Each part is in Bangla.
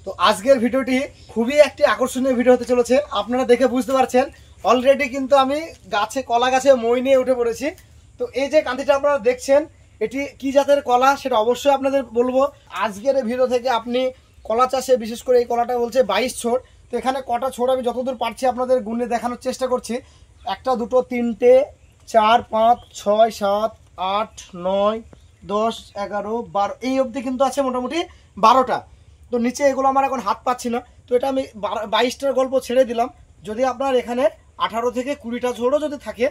তো আজকের ভিডিওটি খুবই একটি আকর্ষণীয় ভিডিও হতে চলেছে। আপনারা দেখে বুঝতে পারছেন অলরেডি কিন্তু আমি কলা গাছে মই নিয়ে উঠে পড়েছি। তো এই যে কান্দিটা আপনারা দেখছেন এটি কি জাতের কলা সেটা অবশ্যই আপনাদের বলবো। আজকের এই ভিডিও থেকে আপনি কলা চাষে বিশেষ করে এই কলাটা বলছে 22 ছোট। তো এখানে কটা ছোট আমি যতদূর পারছি আপনাদের গুণে দেখানোর চেষ্টা করছি। একটা দুটো তিনটে 4 5 6 7 8 9 10 11 12 এই অবধি কিন্তু আছে মোটামুটি 12টা। তো নিচে এগুলো আমার এখন হাত পাচ্ছি না, তো এটা আমি 22টার গল্প ছেড়ে দিলাম। যদি আপনার এখানে 18 থেকে 20টা ঝোড়ও যদি থাকে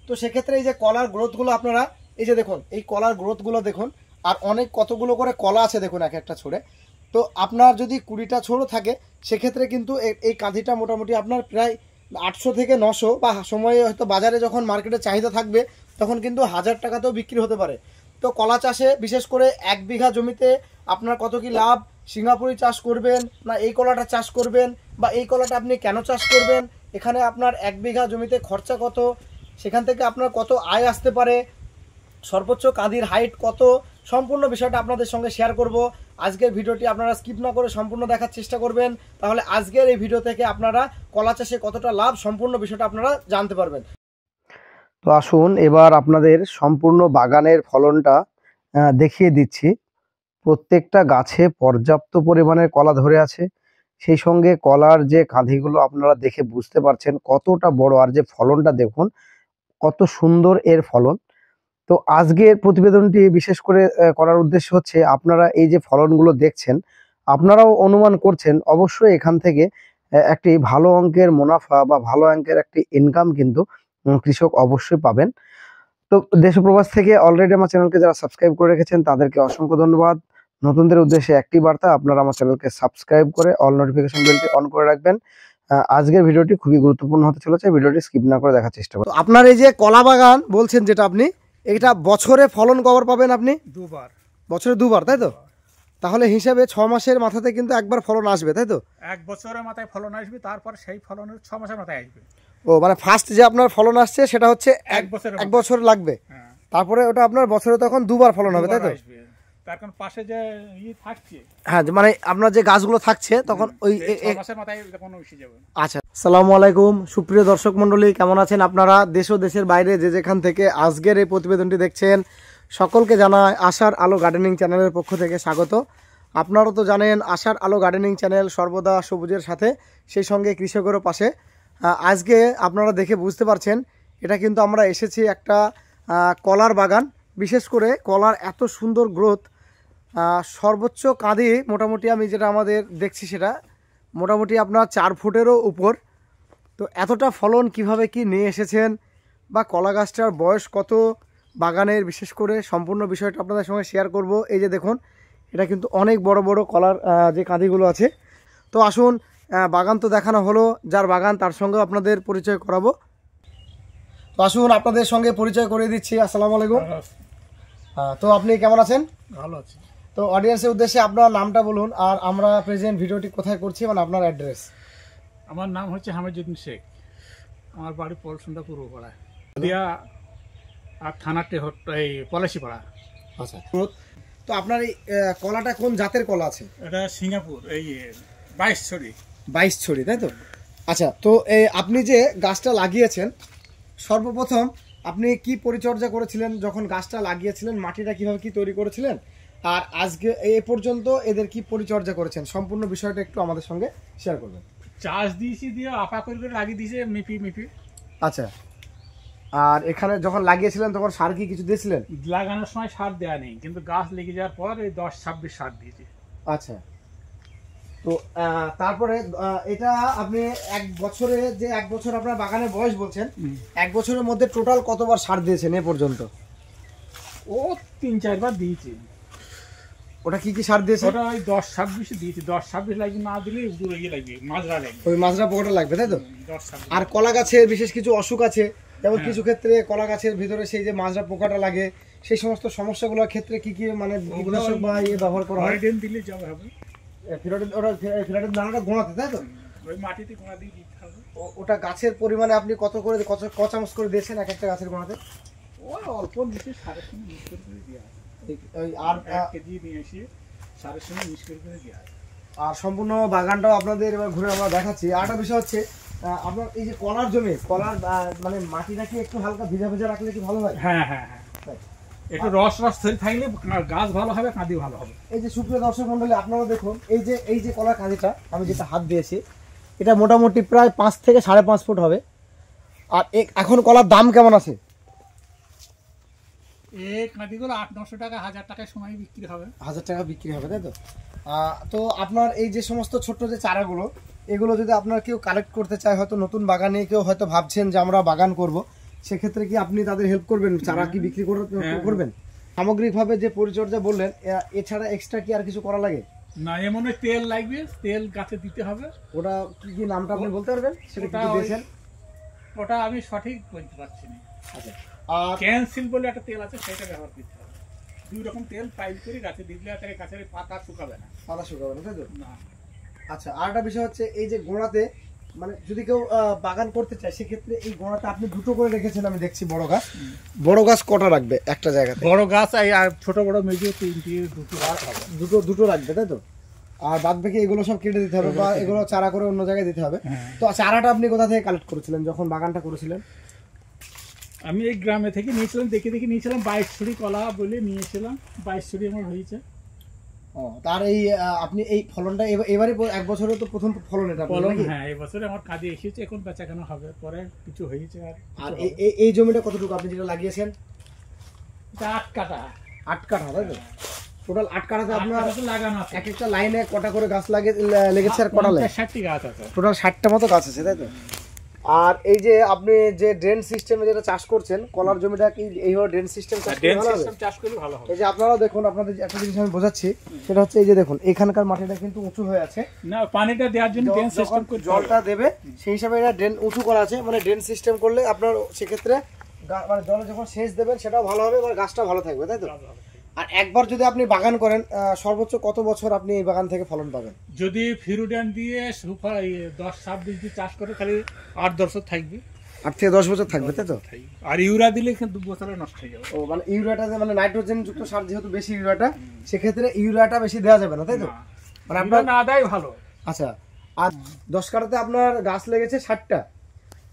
তো সেক্ষেত্রে এই যে কলার গ্রোথগুলো আপনারা এই যে দেখুন, এই কলার গ্রোথগুলো দেখুন, আর অনেক কতগুলো করে কলা আছে দেখুন এক একটা ছড়ে। তো আপনার যদি 20টা ছোড়ো থাকে সেক্ষেত্রে কিন্তু এই কাঁধিটা মোটামুটি আপনার প্রায় 800 থেকে 900 বা সময়ে হয়তো বাজারে যখন মার্কেটে চাহিদা থাকবে তখন কিন্তু 1000 টাকাতেও বিক্রি হতে পারে। তো কলা চাষে বিশেষ করে 1 বিঘা জমিতে আপনার কত কি লাভ, সিঙ্গাপুরি চাষ করবেন না এই কলাটা চাষ করবেন, বা এই কলাটা আপনি কেন চাষ করবেন, এখানে আপনার 1 বিঘা জমিতে খরচা কত, সেখান থেকে আপনার কত আয় আসতে পারে, সর্বোচ্চ কাঁদির হাইট কত, সম্পূর্ণ বিষয়টা আপনাদের সঙ্গে শেয়ার করব। আজকের ভিডিওটি আপনারা স্কিপ না করে সম্পূর্ণ দেখার চেষ্টা করবেন, তাহলে আজকের এই ভিডিও থেকে আপনারা কলা চাষে কতটা লাভ সম্পূর্ণ বিষয়টা আপনারা জানতে পারবেন। তো আসুন এবার আপনাদের সম্পূর্ণ বাগানের ফলনটা দেখিয়ে দিচ্ছি। প্রত্যেকটা গাছে পর্যাপ্ত পরিমাণের কলা ধরে আছে, সেই সঙ্গে কলার যে কাঁধিগুলো আপনারা দেখে বুঝতে পারছেন কতটা বড়, আর যে ফলনটা দেখুন কত সুন্দর এর ফলন। তো আজকের প্রতিবেদনটি বিশেষ করে করার উদ্দেশ্য হচ্ছে আপনারা এই যে ফলনগুলো দেখছেন আপনারাও অনুমান করছেন অবশ্যই এখান থেকে একটি ভালো অঙ্কের মুনাফা বা ভালো অঙ্কের একটি ইনকাম কিন্তু কৃষক অবশ্যই পাবেন। তো দেশ প্রবাস থেকে অলরেডি আমার চ্যানেলকে যারা সাবস্ক্রাইব করে রেখেছেন তাদেরকে অসংখ্য ধন্যবাদ। নতুনদের উদ্দেশ্যে একটি বার্তা, আপনারা আমার চ্যানেলকে সাবস্ক্রাইব করে অল নোটিফিকেশন বেলটি অন করে রাখবেন। আজকের ভিডিওটি খুবই গুরুত্বপূর্ণ হতে চলেছে, ভিডিওটি স্কিপ না করে দেখার চেষ্টা করুন। আপনার এই যে কলা বাগান বলছেন যেটা আপনি, এটা বছরে ফলন কবার পাবেন আপনি? দুবার। বছরে দুবার, তাই তো? তাহলে হিসাবে 6 মাসের মাথাতে কিন্তু একবার ফলন আসবে, তাই তো? এক বছরের মাথায় ফলন আসবে, তারপর সেই ফলনের 6 মাসের মাথায় আসবে। ও মানে ফার্স্ট যে আপনার ফলন আসছে সেটা হচ্ছে এক বছর বছর লাগবে, তারপরে ওটা আপনার বছরে তখন দুবার ফলন হবে, তাই তো? তার কারণ পাশে যে থাকছে, হ্যাঁ, মানে আপনার যে গাছগুলো থাকছে তখন ওই 6 মাসের মাথায় তখন এসে যাবে। আচ্ছা, আসসালামু আলাইকুম সুপ্রিয় দর্শক মণ্ডলী, কেমন আছেন আপনারা? দেশ ও দেশের বাইরে যে যেখান থেকে আজকের এই প্রতিবেদনটি দেখছেন সকলকে জানাই আশার আলো গার্ডেনিং চ্যানেলের পক্ষ থেকে স্বাগত। আপনারা তো জানেন আশার আলো গার্ডেনিং চ্যানেল সর্বদা সবুজের সাথে, সেই সঙ্গে কৃষকেরও পাশে। আজকে আপনারা দেখে বুঝতে পারছেন এটা কিন্তু আমরা এসেছি একটা কলার বাগান। বিশেষ করে কলার এত সুন্দর গ্রোথ, সর্বোচ্চ কাঁধি মোটামুটি আমি যেটা আমাদের দেখছি সেটা মোটামুটি আপনার 4 ফুটেরও উপর। তো এতটা ফলন কিভাবে কি নিয়ে এসেছেন, বা কলা গাছটার বয়স কত, বাগানের বিশেষ করে সম্পূর্ণ বিষয়টা আপনাদের সঙ্গে শেয়ার করব। এই যে দেখুন এটা কিন্তু অনেক বড় বড় কলার যে কাঁধিগুলো আছে। তো আসুন বাগান তো দেখানো হলো, যার বাগান তার সঙ্গে আপনাদের পরিচয় করাবো। তো আসুন আপনাদের সঙ্গে পরিচয় করে দিচ্ছি। আসসালামু আলাইকুম। তো আপনি কেমন আছেন? ভালো আছে। তো অডিয়েন্সের উদ্দেশ্যে আপনার নামটা বলুন, আর আমরা প্রেজেন্ট ভিডিওটি কোথায় করছি, মানে আপনার অ্যাড্রেস। আমার নাম হচ্ছে হামিদুদ্দিন শেখ, আমার বাড়ি পলসুন্দা পূর্বপাড়ায়, দিয়া আর থানাতে এই পলাশিপাড়া। আচ্ছা, তো আপনার এই কলাটা কোন জাতের কলা আছে? এটা সিঙ্গাপুর, এই 22 ছড়ি। 22 ছড়ি, তাই তো? আচ্ছা, তো আপনি যে গাছটা লাগিয়েছেন সর্বপ্রথম আপনি কি পরিচর্যা করেছিলেন যখন গাছটা লাগিয়েছিলেন, মাটিটা কিভাবে কি তৈরি করেছিলেন, আর আজকে এই পর্যন্ত এদের কি পরিচর্যা করেছেন, সম্পূর্ণ বিষয়টা একটু আমাদের সঙ্গে শেয়ার করবেন। চাষ দিয়েছি, দিয়ে আপা করে লাগিয়ে দিয়েছে মিপি। আচ্ছা, আর এখানে যখন লাগিয়েছিলেন তখন সার কি কিছু দিয়েছিলেন? লাগানোর সময় সার দেওয়া নেই, কিন্তু গাছ লেগে যাওয়ার পর এই 10-26 সার দিয়েছে। আচ্ছা, তো তারপরে এটা আপনি এক বছর আপনার বাগানের বয়স বলছেন, 1 বছরের মধ্যে টোটাল কতবার সার দিয়েছেন এ পর্যন্ত? ও 3-4 বার দিয়েছে। ওটা কি কি সার দিয়েছে? ওটা ওই 10-26 দিয়েছে। 10-26 লাগবে, না দিলে দূরে গিয়ে লাগবে, মাজরা লাগবে। ওই মাজরা পোকাটা লাগবে, তাই তো? 10-26। আর কলা গাছের বিশেষ কিছু অসুখ আছে, যেমন কিছু ক্ষেত্রে কলা গাছের ভিতরে সেই যে মাজরা পোকাটা লাগে, সেই সমস্ত সমস্যাগুলোর ক্ষেত্রে কি কি মানে কীটনাশক বা ব্যবহার করা হয়? ফিরাডিন দিলে যাবে হবে। ফিরাডিন দানাটা গোড়াতে, তাই তো? ওই মাটিতে গোড়া দিয়ে দিতে হবে। ওটা গাছের পরিমাণে আপনি কত চামচ করে দিয়েছেন এক একটা গাছের গোড়াতে? ওই অল্প দিচ্ছে, সারের সঙ্গে মিক্স করে দেওয়া। আর 1 কেজি নিয়ে এসে সারের সঙ্গে মিক্স করে দেওয়া। আর সম্পূর্ণ বাগানটাও আপনাদের এবার ঘুরে আমরা দেখাচ্ছি। আর একটা বিষয় হচ্ছে আপনার এই যে কলার জমি, কলার মানে মাটিটা কি একটু হালকা ভিজা ভিজা রাখলে কি ভালো হয়? হ্যাঁ হ্যাঁ হ্যাঁ, একটু রস রস ধরে থাকলে গাছ ভালো হবে, কাঁদি ভালো হবে। এই যে সুপ্রিয় দর্শক মন্ডলী, আপনারা দেখুন এই যে কলার কাঁদিটা আমি যেটা হাত দিয়েছি, এটা মোটামুটি প্রায় 5 থেকে 5.5 ফুট হবে। আর এখন কলার দাম কেমন আছে? এই কাঁদিগুলো 800-900 টাকা, 1000 টাকার সময় বিক্রি হবে। 1000 টাকা বিক্রি হবে, তাই তো? তো আপনার এই যে সমস্ত ছোট্ট যে চারাগুলো, এগুলো যদি আপনার কেউ কালেক্ট করতে চায়, হয়তো নতুন বাগানে কেউ হয়তো ভাবছেন যে আমরা বাগান করব, সেক্ষেত্রে কি আপনি তাদের হেল্প করবেন? চারা কি বিক্রি করবেন? সামগ্রিকভাবে যে পরিচর্যা বললেন, এছাড়া এক্সট্রা কি আর কিছু করা লাগে? না, এমন তেল লাগবে, তেল গাছে দিতে হবে। ওটা কি নামটা আপনি বলতে পারবেন? সেটা কি দিয়েছেন? ওটা আমি সঠিক বলতে পারছি না। আচ্ছা, আর ক্যানসিল বলে একটা তেল আছে, সেটা ব্যবহার করতে হবে। 2 রকম তেল পাইল করে গাছে দিলে তাকে গাছের পাতা শুকাবে না। পাতা শুকাবে না, তাই তো? না। আচ্ছা, আর একটা বিষয় হচ্ছে এই যে গোড়াতে, মানে যদি কেউ বাগান করতে চায়, সেক্ষেত্রে এই গোড়াতে আপনি দুটো করে রেখেছেন আমি দেখছি। বড় গাছ কটা রাখবে একটা জায়গাতে? বড় গাছ আর ছোট বড় মেজে 3টি, 2টো হবে। দুটো রাখবে, তাই তো? আর বাদ বাকি এগুলো সব কেটে দিতে হবে বা এগুলো চারা করে অন্য জায়গায় দিতে হবে। তো চারাটা আপনি কোথা থেকে কালেক্ট করেছিলেন যখন বাগানটা করেছিলেন? আমি এই গ্রামে থেকে নিয়েছিলাম, দেখে নিয়েছিলাম। 22 ছড়ি কলা বলে নিয়েছিলাম, 22 ছড়ি আমার হয়েছে। ও, তার এই আপনি এই ফলনটা এবারে 1 বছরে তো প্রথম ফলন এটা ফলন? হ্যাঁ, এই বছরে আমার কাঁদি এসেছে, এখন বেচা কেনা হবে, পরে কিছু হয়েছে। আর এই জমিটা কতটুকু আপনি যেটা লাগিয়েছেন? 8 কাঠা। 8 কাঠা, তাই তো? টোটাল 8 কাঠাতে আপনার লাগানো আছে। এক একটা লাইনে কটা করে গাছ লেগেছে আর কটা লাগে? 60টি গাছ আছে। টোটাল 60টা মতো গাছ আছে, তাই তো? আর এই যে আপনি যে ড্রেন সিস্টেমে যেটা চাষ করছেন, কলার জমিটা কি এইভাবে ড্রেন সিস্টেম চাষ করলে ভালো হবে? এই যে আপনারা দেখুন, আপনাদের একটা জিনিস আমি বোঝাচ্ছি, সেটা হচ্ছে এই যে দেখুন, এখানকার মাটিটা কিন্তু উঁচু হয়ে আছে। না, পানিটা দেওয়ার জন্য ড্রেন সিস্টেম করে জলটা দেবে, সেই হিসাবে এটা ড্রেন উঁচু করা আছে। মানে ড্রেন সিস্টেম করলে আপনার সেক্ষেত্রে মানে জলে যখন সেচ দেবেন সেটাও ভালো হবে, মানে গাছটা ভালো থাকবে, তাই তো? আর একবার যদি আপনি বাগান করেন, সর্বোচ্চ কত বছর আপনি এই বাগান থেকে ফলন পাবেন? যদি ফিরুডান দিয়ে 10-26 দিয়ে চাষ করে, খালি 8-10 বছর থাকবে। 8 থেকে 10 বছর থাকবে, তাই তো? আর ইউরিয়া দিলে কিন্তু 2 বছরে নষ্ট হয়ে যাবে। ও, মানে ইউরিয়াটা মানে নাইট্রোজেন যুক্ত সার যেহেতু বেশি ইউরিয়াটা, সেক্ষেত্রে ইউরিয়াটা বেশি দেওয়া যাবে না, তাই তো? মানে আপনার না দেয় ভালো। আচ্ছা, আর 10 কাঠাতে আপনার গাছ লেগেছে 60টা।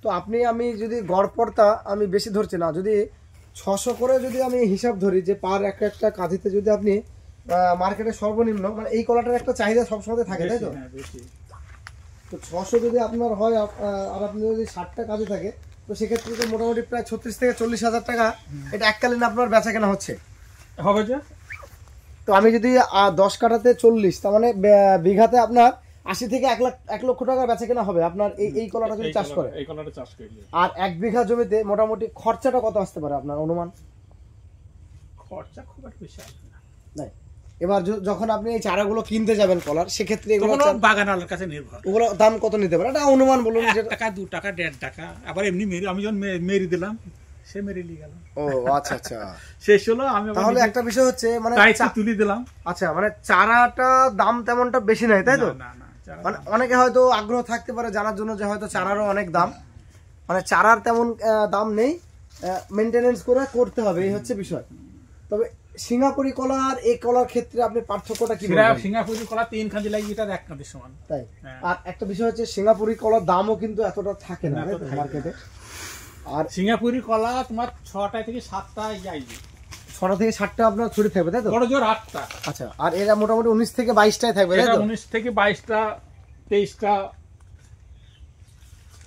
তো আমি যদি গড় পড়তা আমি বেশি ধরছি না, যদি 600 করে যদি আমি হিসাব ধরি যে পার একটা কাঁধিতে যদি আপনি মার্কেটে সর্বনিম্ন, মানে এই কলাটার একটা চাহিদা সবসময় থাকে, তাই তো? তো 600 যদি আপনার হয়, আর আপনি যদি 60টা কাঁধি থাকে, তো সেক্ষেত্রে তো মোটামুটি প্রায় 36 থেকে 40 হাজার টাকা এটা এককালীন আপনার বেচা কেনা হচ্ছে হবে যে। তো আমি যদি 10 কাঠাতে 40, তার মানে বিঘাতে আপনার 80 থেকে 1 লক্ষ টাকা বেচা কেনা হবে আপনার এই কলাটা যদি চাষ করে। আর 1 বিঘা জমিতে মোটামুটি খরচাটা কত আসতে পারে আপনার অনুমান? খরচা খুব একটা বেশি আসবে না। এবার যখন আপনি এই চারাগুলো কিনতে যাবেন কলার, সেক্ষেত্রে এগুলো বাগানওয়ালার কাছে নির্ভর, ওগুলো দাম কত নিতে পারে এটা অনুমান বলুন। 1 টাকা, 2 টাকা, 1.5 টাকা। আবার এমনি আমি যখন মেরি দিলাম, সে মেরে নিয়ে গেল। ও আচ্ছা আচ্ছা, শেষ হলো। আমি তাহলে একটা বিষয় হচ্ছে মানে তুলি দিলাম। আচ্ছা, মানে চারাটা দাম তেমনটা বেশি নাই, তাই তো? না না, মানে অনেকে হয়তো আগ্রহ থাকতে পারে জানার জন্য যে হয়তো চারারও অনেক দাম, মানে চারার তেমন দাম নেই, মেনটেনেন্স করে করতে হবে, এই হচ্ছে বিষয়। তবে সিঙ্গাপুরি কলা আর এই কলার ক্ষেত্রে আপনি পার্থক্যটা কি বলবেন? সিঙ্গাপুরি কলা 3 কাঁদি লাগে, এটা 1 কাঁদির সমান, তাই? আর একটা বিষয় হচ্ছে সিঙ্গাপুরি কলার দামও কিন্তু এতটা থাকে না মার্কেটে। আর সিঙ্গাপুরি কলা তোমার 6টা থেকে 7টা যাইবে, 6টা থেকে 7টা আপনার ছড়ি থাকবে, তাই তো? বড় জোর 8টা। আচ্ছা, আর এরা মোটামুটি 19 থেকে 22টাই থাকবে, তাই তো? 19 থেকে 22টা, 23টা,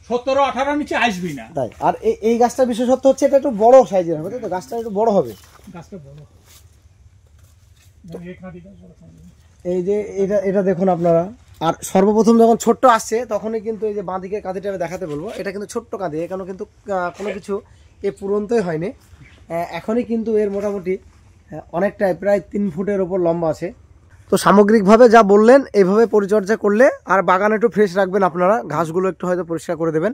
17-18 নিচে আসবি না। তাই? আর এই গাছটার বিশেষত্ব হচ্ছে এটা একটু বড় সাইজের হবে, তাই তো? গাছটা একটু বড় হবে, গাছটা বড়। এই যে এটা দেখুন আপনারা। আর সর্বপ্রথম যখন ছোট্ট আসছে, তখনই কিন্তু এই যে বাঁদিকে কাঁধিটা আমি দেখাতে বলবো, এটা কিন্তু ছোট্ট কাঁধি, এখানে কিন্তু কোনো কিছু পুরন্তই হয়নি। এখনই কিন্তু এর মোটামুটি অনেকটাই প্রায় 3 ফুটের ওপর লম্বা আছে। তো সামগ্রিকভাবে যা বললেন, এইভাবে পরিচর্যা করলে আর বাগান একটু ফ্রেশ রাখবেন আপনারা, ঘাসগুলো একটু হয়তো পরিষ্কার করে দেবেন।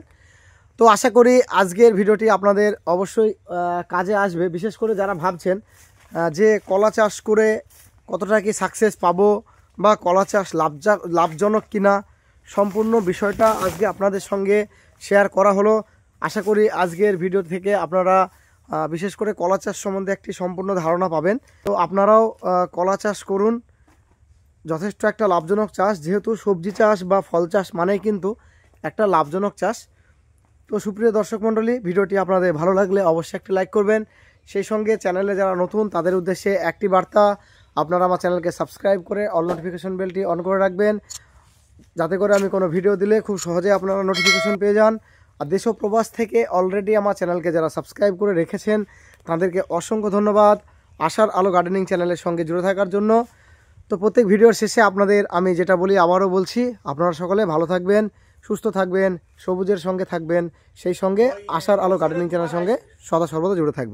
তো আশা করি আজকের ভিডিওটি আপনাদের অবশ্যই কাজে আসবে, বিশেষ করে যারা ভাবছেন যে কলা চাষ করে কতটা কি সাকসেস পাবো বা কলা চাষ লাভজনক কিনা, সম্পূর্ণ বিষয়টা আজকে আপনাদের সঙ্গে শেয়ার করা হলো। আশা করি আজকের ভিডিও থেকে আপনারা বিশেষ করে কলা চাষ সম্বন্ধে একটি সম্পূর্ণ ধারণা পাবেন। তো আপনারাও কলা চাষ করুন, যথেষ্ট একটা লাভজনক চাষ, যেহেতু সবজি চাষ বা ফল চাষ মানেই কিন্তু একটা লাভজনক চাষ। তো সুপ্রিয় দর্শক মণ্ডলী, ভিডিওটি আপনাদের ভালো লাগলে অবশ্যই একটি লাইক করবেন। সেই সঙ্গে চ্যানেলে যারা নতুন তাদের উদ্দেশ্যে একটি বার্তা, আপনারা আমার চ্যানেলকে সাবস্ক্রাইব করে অল নোটিফিকেশন বেলটি অন করে রাখবেন, যাতে করে আমি কোনো ভিডিও দিলে খুব সহজে আপনারা নোটিফিকেশন পেয়ে যান। আর দেশ ও প্রবাস থেকে অলরেডি আমার চ্যানেলকে যারা সাবস্ক্রাইব করে রেখেছেন তাদেরকে অসংখ্য ধন্যবাদ আশার আলো গার্ডেনিং চ্যানেলের সঙ্গে জুড়ে থাকার জন্য। তো প্রত্যেক ভিডিওর শেষে আপনাদের আমি যেটা বলি আবারও বলছি, আপনারা সকলে ভালো থাকবেন, সুস্থ থাকবেন, সবুজের সঙ্গে থাকবেন, সেই সঙ্গে আশার আলো গার্ডেনিং চ্যানেলের সঙ্গে সদা সর্বদা জুড়ে থাকবেন।